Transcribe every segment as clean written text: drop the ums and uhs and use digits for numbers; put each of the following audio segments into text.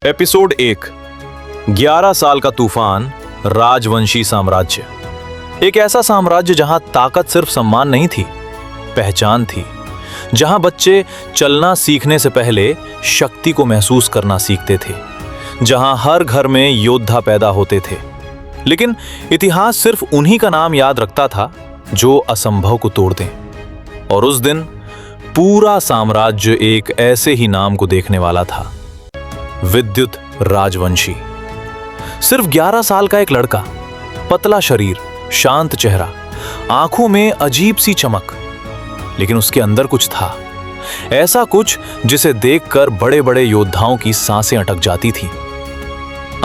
Episode 1। 11 साल का तूफान, राजवंशी साम्राज्य। एक ऐसा साम्राज्य जहां ताकत सिर्फ सम्मान नहीं थी, पहचान थी। जहां बच्चे चलना सीखने से पहले शक्ति को महसूस करना सीखते थे। जहां हर घर में योद्धा पैदा होते थे। लेकिन इतिहास सिर्फ उन्हीं का नाम याद रखता था जो असंभव को तोड़ दें। और उस दिन पूरा साम्राज्य एक ऐसे ही नाम को देखने वाला था, विद्युत राजवंशी। सिर्फ 11 साल का एक लड़का, पतला शरीर, शांत चेहरा, आंखों में अजीब सी चमक। लेकिन उसके अंदर कुछ था, ऐसा कुछ जिसे देखकर बड़े बड़े योद्धाओं की सांसें अटक जाती थीं।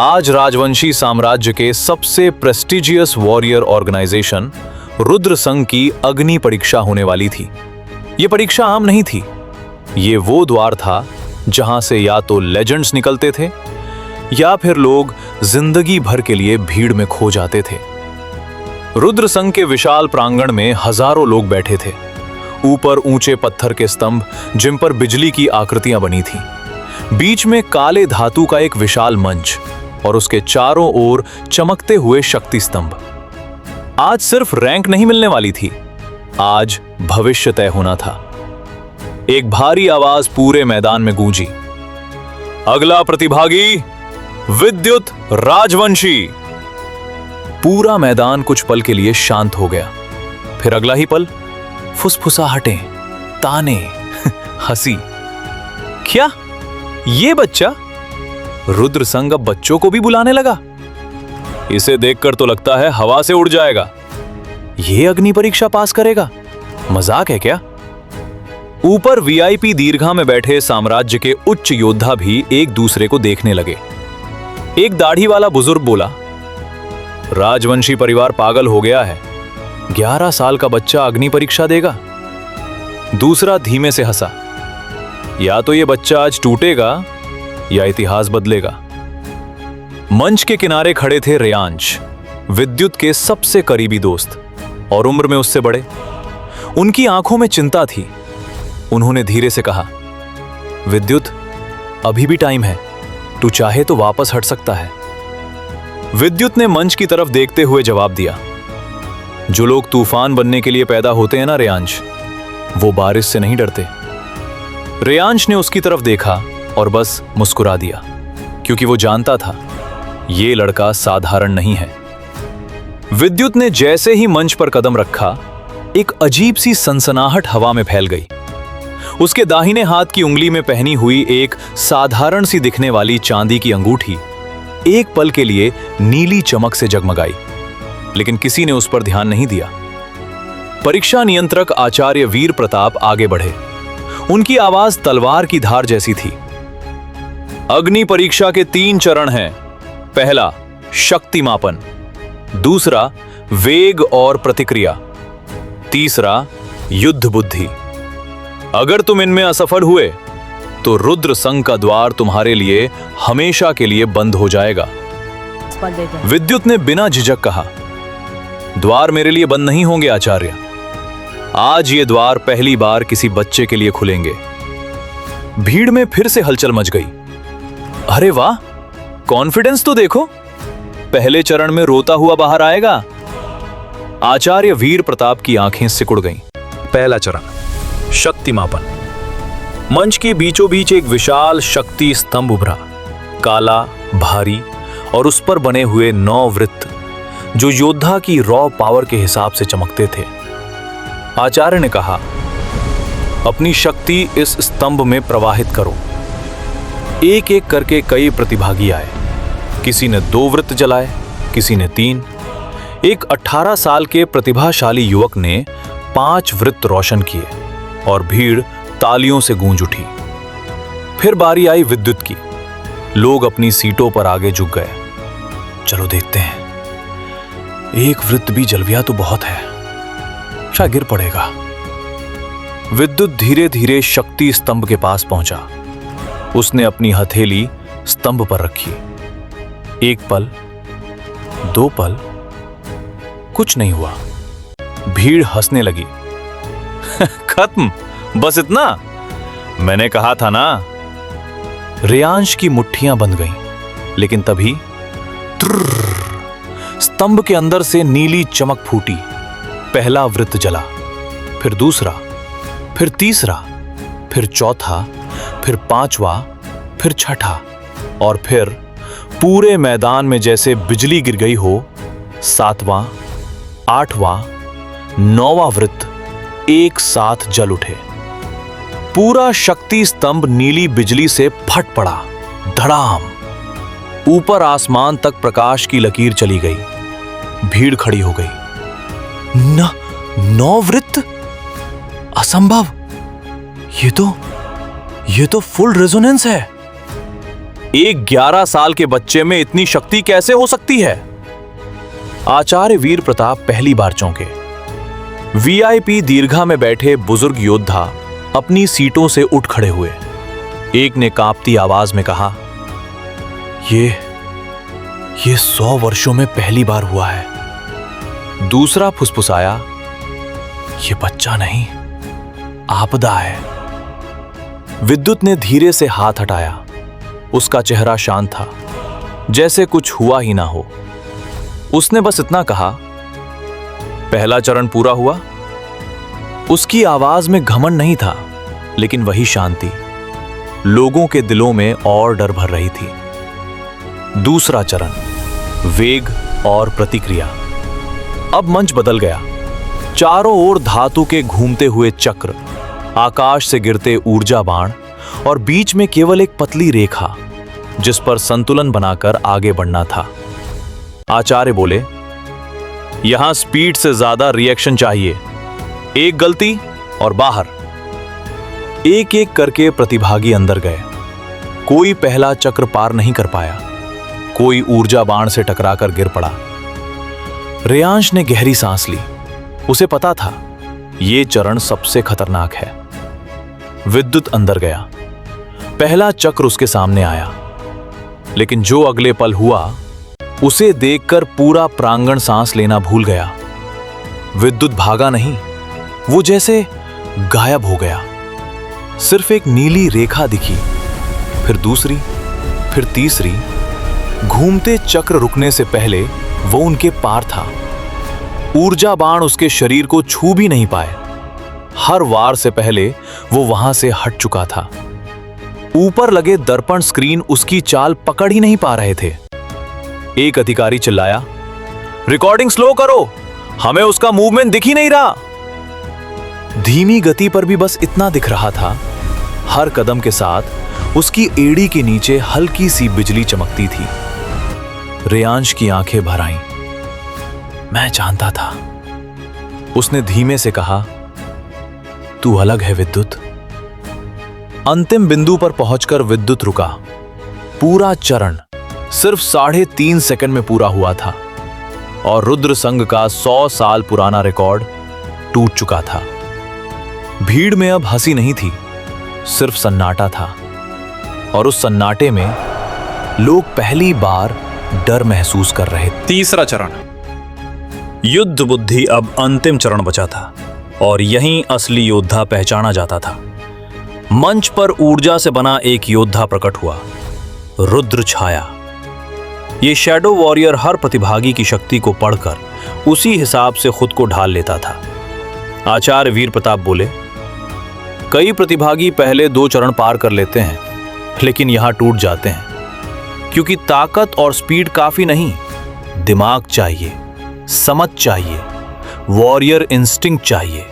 आज राजवंशी साम्राज्य के सबसे प्रेस्टिजियस वॉरियर ऑर्गेनाइजेशन रुद्र संघ की अग्नि परीक्षा होने वाली थी। यह परीक्षा आम नहीं थी। ये वो द्वार था जहां से या तो लेजेंड्स निकलते थे या फिर लोग जिंदगी भर के लिए भीड़ में खो जाते थे। रुद्र संघ के विशाल प्रांगण में हजारों लोग बैठे थे। ऊपर ऊंचे पत्थर के स्तंभ जिन पर बिजली की आकृतियां बनी थीं। बीच में काले धातु का एक विशाल मंच और उसके चारों ओर चमकते हुए शक्ति स्तंभ। आज सिर्फ रैंक नहीं मिलने वाली थी, आज भविष्य तय होना था। एक भारी आवाज पूरे मैदान में गूंजी, अगला प्रतिभागी विद्युत राजवंशी। पूरा मैदान कुछ पल के लिए शांत हो गया। फिर अगला ही पल फुसफुसाहटें, ताने, हंसी। क्या ये बच्चा? रुद्र संघ अब बच्चों को भी बुलाने लगा। इसे देखकर तो लगता है हवा से उड़ जाएगा। ये अग्नि परीक्षा पास करेगा? मजाक है क्या? ऊपर वीआईपी दीर्घा में बैठे साम्राज्य के उच्च योद्धा भी एक दूसरे को देखने लगे। एक दाढ़ी वाला बुजुर्ग बोला, राजवंशी परिवार पागल हो गया है। 11 साल का बच्चा अग्नि परीक्षा देगा। दूसरा धीमे से हंसा, या तो यह बच्चा आज टूटेगा या इतिहास बदलेगा। मंच के किनारे खड़े थे रेयांश, विद्युत के सबसे करीबी दोस्त और उम्र में उससे बड़े। उनकी आंखों में चिंता थी। उन्होंने धीरे से कहा, विद्युत, अभी भी टाइम है, तू चाहे तो वापस हट सकता है। विद्युत ने मंच की तरफ देखते हुए जवाब दिया, जो लोग तूफान बनने के लिए पैदा होते हैं ना रेयांश, वो बारिश से नहीं डरते। रेयांश ने उसकी तरफ देखा और बस मुस्कुरा दिया, क्योंकि वो जानता था ये लड़का साधारण नहीं है। विद्युत ने जैसे ही मंच पर कदम रखा, एक अजीब सी सनसनाहट हवा में फैल गई। उसके दाहिने हाथ की उंगली में पहनी हुई एक साधारण सी दिखने वाली चांदी की अंगूठी एक पल के लिए नीली चमक से जगमगाई, लेकिन किसी ने उस पर ध्यान नहीं दिया। परीक्षा नियंत्रक आचार्य वीर प्रताप आगे बढ़े। उनकी आवाज तलवार की धार जैसी थी। अग्नि परीक्षा के 3 चरण हैं। पहला, शक्ति मापन। दूसरा, वेग और प्रतिक्रिया। तीसरा, युद्ध बुद्धि। अगर तुम इनमें असफल हुए तो रुद्र संघ का द्वार तुम्हारे लिए हमेशा के लिए बंद हो जाएगा। विद्युत ने बिना झिझक कहा, द्वार मेरे लिए बंद नहीं होंगे आचार्य। आज ये द्वार पहली बार किसी बच्चे के लिए खुलेंगे। भीड़ में फिर से हलचल मच गई। अरे वाह, कॉन्फिडेंस तो देखो, पहले चरण में रोता हुआ बाहर आएगा। आचार्य वीर प्रताप की आंखें सिकुड़ गईं। पहला चरण, शक्ति मापन। मंच के बीचों बीच एक विशाल शक्ति स्तंभ उभरा, काला, भारी और उस पर बने हुए 9 वृत्त जो योद्धा की रॉ पावर के हिसाब से चमकते थे। आचार्य ने कहा, अपनी शक्ति इस स्तंभ में प्रवाहित करो। एक एक करके कई प्रतिभागी आए। किसी ने 2 वृत्त जलाए, किसी ने 3। एक 18 साल के प्रतिभाशाली युवक ने 5 वृत्त रोशन किए और भीड़ तालियों से गूंज उठी। फिर बारी आई विद्युत की। लोग अपनी सीटों पर आगे झुक गए। चलो देखते हैं, एक वृत्त भी जल गया तो बहुत है, शायद गिर पड़ेगा। विद्युत धीरे धीरे शक्ति स्तंभ के पास पहुंचा। उसने अपनी हथेली स्तंभ पर रखी। 1 पल, 2 पल, कुछ नहीं हुआ। भीड़ हंसने लगी। खत्म, बस इतना? मैंने कहा था ना। रेयांश की मुट्ठियां बंध गईं, लेकिन तभी स्तंभ के अंदर से नीली चमक फूटी। पहला वृत्त जला, फिर दूसरा, फिर तीसरा, फिर चौथा, फिर पांचवा, फिर छठा, और फिर पूरे मैदान में जैसे बिजली गिर गई हो, सातवां, आठवां, नौवां वृत्त एक साथ जल उठे। पूरा शक्ति स्तंभ नीली बिजली से फट पड़ा। धड़ाम! ऊपर आसमान तक प्रकाश की लकीर चली गई। भीड़ खड़ी हो गई। 9 वृत्त? असंभव! ये तो फुल रेजोनेंस है। एक 11 साल के बच्चे में इतनी शक्ति कैसे हो सकती है? आचार्य वीर प्रताप पहली बार चौंके। वीआईपी दीर्घा में बैठे बुजुर्ग योद्धा अपनी सीटों से उठ खड़े हुए। एक ने कांपती आवाज में कहा, ये 100 वर्षों में पहली बार हुआ है। दूसरा फुसफुसाया, ये बच्चा नहीं, आपदा है। विद्युत ने धीरे से हाथ हटाया। उसका चेहरा शांत था, जैसे कुछ हुआ ही ना हो। उसने बस इतना कहा, पहला चरण पूरा हुआ। उसकी आवाज में घमंड नहीं था, लेकिन वही शांति लोगों के दिलों में और डर भर रही थी। दूसरा चरण, वेग और प्रतिक्रिया। अब मंच बदल गया। चारों ओर धातु के घूमते हुए चक्र, आकाश से गिरते ऊर्जा बाण, और बीच में केवल एक पतली रेखा जिस पर संतुलन बनाकर आगे बढ़ना था। आचार्य बोले, यहां स्पीड से ज्यादा रिएक्शन चाहिए। एक गलती और बाहर। एक एक करके प्रतिभागी अंदर गए। कोई पहला चक्र पार नहीं कर पाया। कोई ऊर्जा बाण से टकराकर गिर पड़ा। रेयांश ने गहरी सांस ली। उसे पता था यह चरण सबसे खतरनाक है। विद्युत अंदर गया। पहला चक्र उसके सामने आया, लेकिन जो अगले पल हुआ उसे देखकर पूरा प्रांगण सांस लेना भूल गया। विद्युत भागा नहीं, वो जैसे गायब हो गया। सिर्फ एक नीली रेखा दिखी, फिर दूसरी, फिर तीसरी। घूमते चक्र रुकने से पहले वो उनके पार था। ऊर्जा बाण उसके शरीर को छू भी नहीं पाए। हर वार से पहले वो वहां से हट चुका था। ऊपर लगे दर्पण स्क्रीन उसकी चाल पकड़ ही नहीं पा रहे थे। एक अधिकारी चिल्लाया, रिकॉर्डिंग स्लो करो, हमें उसका मूवमेंट दिख ही नहीं रहा। धीमी गति पर भी बस इतना दिख रहा था, हर कदम के साथ उसकी एड़ी के नीचे हल्की सी बिजली चमकती थी। रेयांश की आंखें भर आईं। मैं जानता था। उसने धीमे से कहा, तू अलग है विद्युत। अंतिम बिंदु पर पहुंचकर विद्युत रुका। पूरा चरण सिर्फ 3.5 सेकंड में पूरा हुआ था और रुद्र संघ का 100 साल पुराना रिकॉर्ड टूट चुका था। भीड़ में अब हंसी नहीं थी, सिर्फ सन्नाटा था, और उस सन्नाटे में लोग पहली बार डर महसूस कर रहे थे। तीसरा चरण, युद्ध बुद्धि अब अंतिम चरण बचा था, और यहीं असली योद्धा पहचाना जाता था। मंच पर ऊर्जा से बना एक योद्धा प्रकट हुआ, रुद्र छाया। ये शैडो वॉरियर हर प्रतिभागी की शक्ति को पढ़कर उसी हिसाब से खुद को ढाल लेता था। आचार्य वीर प्रताप बोले, कई प्रतिभागी पहले 2 चरण पार कर लेते हैं, लेकिन यहां टूट जाते हैं, क्योंकि ताकत और स्पीड काफी नहीं, दिमाग चाहिए, समझ चाहिए, वॉरियर इंस्टिंक्ट चाहिए।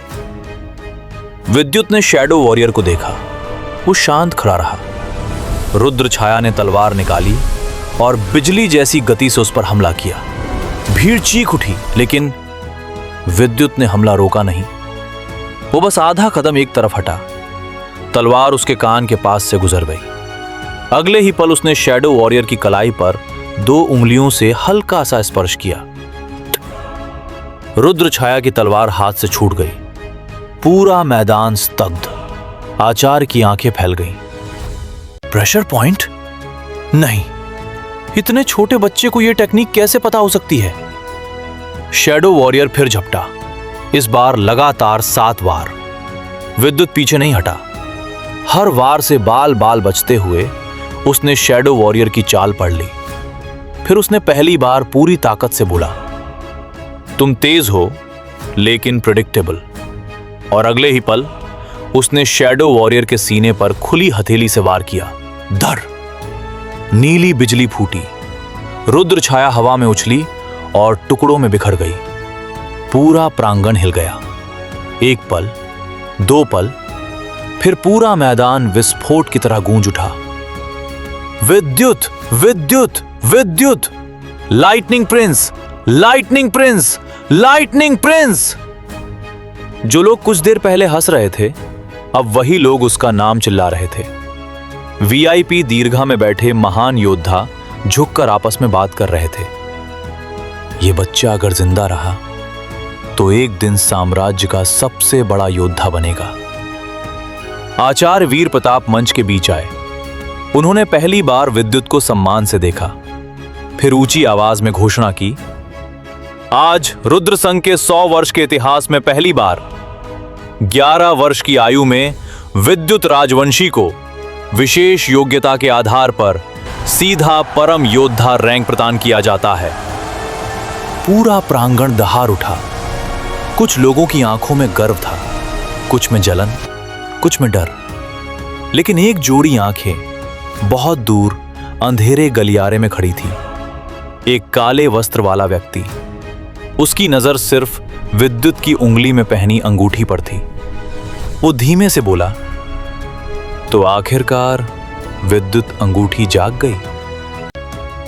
विद्युत ने शैडो वॉरियर को देखा। वो शांत खड़ा रहा। रुद्र छाया ने तलवार निकाली और बिजली जैसी गति से उस पर हमला किया। भीड़ चीख उठी, लेकिन विद्युत ने हमला रोका नहीं। वो बस आधा कदम एक तरफ हटा। तलवार उसके कान के पास से गुजर गई। अगले ही पल उसने शैडो वॉरियर की कलाई पर 2 उंगलियों से हल्का सा स्पर्श किया। रुद्र छाया की तलवार हाथ से छूट गई। पूरा मैदान स्तब्ध। आचार्य की आंखें फैल गईं। Pressure point? नहीं, इतने छोटे बच्चे को यह टेक्निक कैसे पता हो सकती है? शैडो वॉरियर फिर झपटा, इस बार लगातार 7 वार। विद्युत पीछे नहीं हटा। हर वार से बाल बाल बचते हुए उसने शैडो वॉरियर की चाल पढ़ ली। फिर उसने पहली बार पूरी ताकत से बोला, तुम तेज हो लेकिन प्रिडिक्टेबल। और अगले ही पल उसने शैडो वॉरियर के सीने पर खुली हथेली से वार किया। धर! नीली बिजली फूटी, रुद्र छाया हवा में उछली और टुकड़ों में बिखर गई। पूरा प्रांगण हिल गया। एक पल, दो पल, फिर पूरा मैदान विस्फोट की तरह गूंज उठा। विद्युत, विद्युत, विद्युत! Lightning Prince, lightning Prince, lightning Prince! जो लोग कुछ देर पहले हंस रहे थे, अब वही लोग उसका नाम चिल्ला रहे थे। वीआईपी दीर्घा में बैठे महान योद्धा झुककर आपस में बात कर रहे थे। यह बच्चा अगर जिंदा रहा तो एक दिन साम्राज्य का सबसे बड़ा योद्धा बनेगा। आचार्य वीर प्रताप मंच के बीच आए। उन्होंने पहली बार विद्युत को सम्मान से देखा, फिर ऊंची आवाज में घोषणा की, आज रुद्र संघ के 100 वर्ष के इतिहास में पहली बार 11 वर्ष की आयु में विद्युत राजवंशी को विशेष योग्यता के आधार पर सीधा परम योद्धा रैंक प्रदान किया जाता है। पूरा प्रांगण दहाड़ उठा। कुछ लोगों की आंखों में गर्व था, कुछ में जलन, कुछ में डर। लेकिन एक जोड़ी आंखें बहुत दूर अंधेरे गलियारे में खड़ी थी। एक काले वस्त्र वाला व्यक्ति, उसकी नजर सिर्फ विद्युत की उंगली में पहनी अंगूठी पर थी। वो धीमे से बोला, तो आखिरकार विद्युत अंगूठी जाग गई।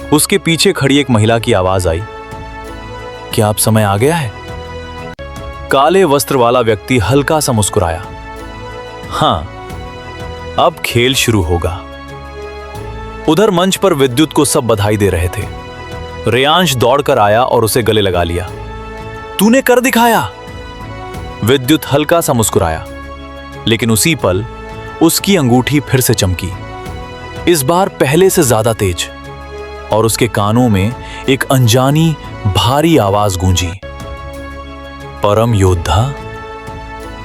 उसके पीछे खड़ी एक महिला की आवाज आई, क्या अब समय आ गया है? काले वस्त्र वाला व्यक्ति हल्का सा मुस्कुराया, हां, अब खेल शुरू होगा। उधर मंच पर विद्युत को सब बधाई दे रहे थे। रेयांश दौड़कर आया और उसे गले लगा लिया। तूने कर दिखाया। विद्युत हल्का सा मुस्कुराया, लेकिन उसी पल उसकी अंगूठी फिर से चमकी, इस बार पहले से ज्यादा तेज, और उसके कानों में एक अनजानी भारी आवाज गूंजी, परम योद्धा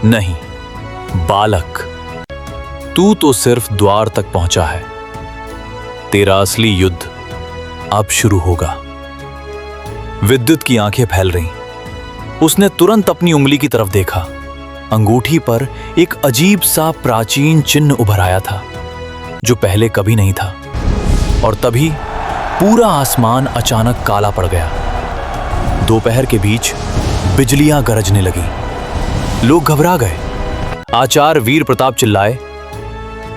नहीं, बालक, तू तो सिर्फ द्वार तक पहुंचा है। तेरा असली युद्ध अब शुरू होगा। विद्युत की आंखें फैल रहीं। उसने तुरंत अपनी उंगली की तरफ देखा। अंगूठी पर एक अजीब सा प्राचीन चिन्ह उभर आया था, जो पहले कभी नहीं था। और तभी पूरा आसमान अचानक काला पड़ गया। दोपहर के बीच बिजलियां गरजने लगी। लोग घबरा गए। आचार्य वीर प्रताप चिल्लाए,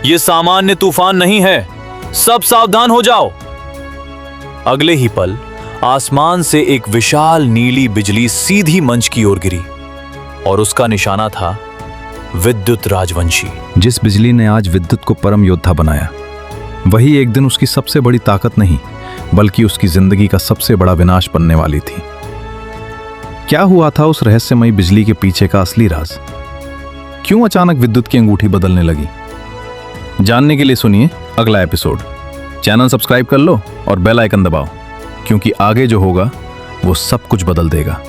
यह सामान्य तूफान नहीं है, सब सावधान हो जाओ। अगले ही पल आसमान से एक विशाल नीली बिजली सीधी मंच की ओर गिरी, और उसका निशाना था विद्युत राजवंशी। जिस बिजली ने आज विद्युत को परम योद्धा बनाया, वही एक दिन उसकी सबसे बड़ी ताकत नहीं, बल्कि उसकी जिंदगी का सबसे बड़ा विनाश बनने वाली थी। क्या हुआ था उस रहस्यमयी बिजली के पीछे का असली राज? क्यों अचानक विद्युत की अंगूठी बदलने लगी? जानने के लिए सुनिए अगला एपिसोड। चैनल सब्सक्राइब कर लो और बेल आइकन दबाओ, क्योंकि आगे जो होगा वो सब कुछ बदल देगा।